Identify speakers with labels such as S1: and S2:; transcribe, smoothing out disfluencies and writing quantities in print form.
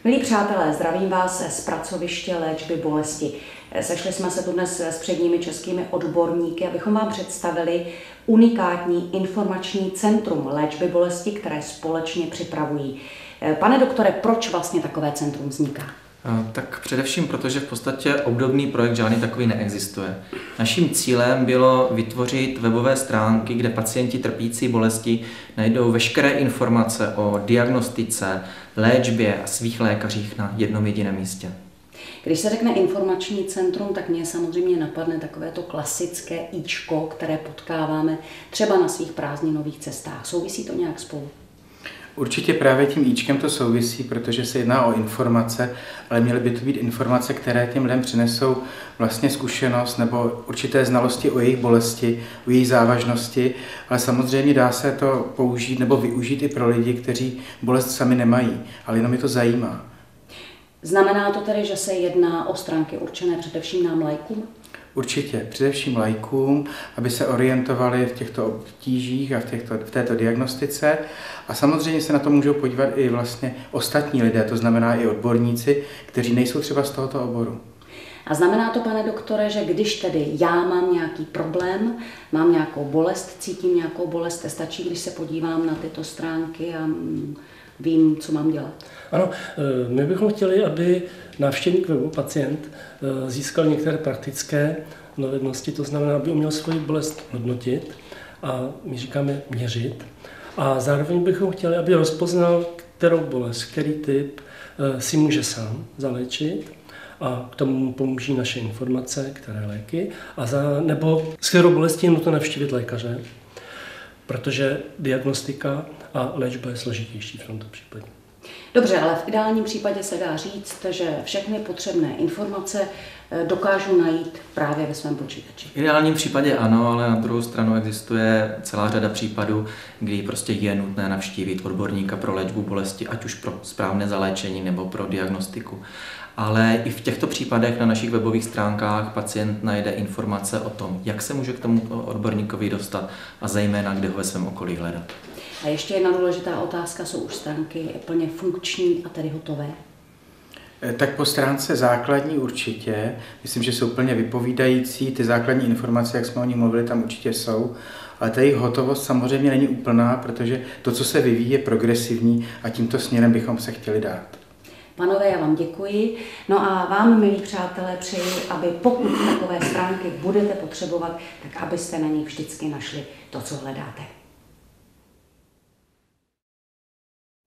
S1: Milí přátelé, zdravím vás z pracoviště léčby bolesti. Sešli jsme se tu dnes s předními českými odborníky, abychom vám představili unikátní informační centrum léčby bolesti, které společně připravují. Pane doktore, proč vlastně takové centrum vzniká?
S2: Tak především, protože v podstatě obdobný projekt žádný takový neexistuje. Naším cílem bylo vytvořit webové stránky, kde pacienti trpící bolesti najdou veškeré informace o diagnostice, léčbě a svých lékařích na jednom jediném místě.
S1: Když se řekne informační centrum, tak mě samozřejmě napadne takové to klasické íčko, které potkáváme třeba na svých prázdninových cestách. Souvisí to nějak spolu?
S3: Určitě právě tím íčkem to souvisí, protože se jedná o informace, ale měly by to být informace, které těm lidem přinesou vlastně zkušenost nebo určité znalosti o jejich bolesti, o jejich závažnosti, ale samozřejmě dá se to použít nebo využít i pro lidi, kteří bolest sami nemají, ale jenom je to zajímá.
S1: Znamená to tedy, že se jedná o stránky určené především nám laikům?
S3: Určitě, především laikům, aby se orientovali v těchto obtížích a v této diagnostice. A samozřejmě se na to můžou podívat i vlastně ostatní lidé, to znamená i odborníci, kteří nejsou třeba z tohoto oboru.
S1: A znamená to, pane doktore, že když tedy já mám nějaký problém, mám nějakou bolest, cítím nějakou bolest, stačí, když se podívám na tyto stránky a vím, co mám dělat?
S4: Ano, my bychom chtěli, aby návštěvník webu pacient získal některé praktické dovednosti, to znamená, aby uměl svoji bolest hodnotit a my říkáme měřit. A zároveň bychom chtěli, aby rozpoznal, kterou bolest, který typ si může sám zaléčit a k tomu mu pomůží naše informace, které léky, nebo s kterou bolestí je nutno navštívit lékaře, protože diagnostika a léčba je složitější v tomto případě.
S1: Dobře, ale v ideálním případě se dá říct, že všechny potřebné informace dokážu najít právě ve svém počítači.
S2: V ideálním případě ano, ale na druhou stranu existuje celá řada případů, kdy prostě je nutné navštívit odborníka pro léčbu bolesti, ať už pro správné zaléčení nebo pro diagnostiku. Ale i v těchto případech na našich webových stránkách pacient najde informace o tom, jak se může k tomu odborníkovi dostat a zejména, kde ho ve svém okolí hledat.
S1: A ještě jedna důležitá otázka, jsou už stránky plně funkční a tedy hotové?
S3: Tak po stránce základní určitě, myslím, že jsou plně vypovídající, ty základní informace, jak jsme o nich mluvili, tam určitě jsou, ale ta jejich hotovost samozřejmě není úplná, protože to, co se vyvíjí, je progresivní a tímto směrem bychom se chtěli dát.
S1: Panové, já vám děkuji. No a vám, milí přátelé, přeji, aby pokud takové stránky budete potřebovat, tak abyste na nich vždycky našli to, co hledáte.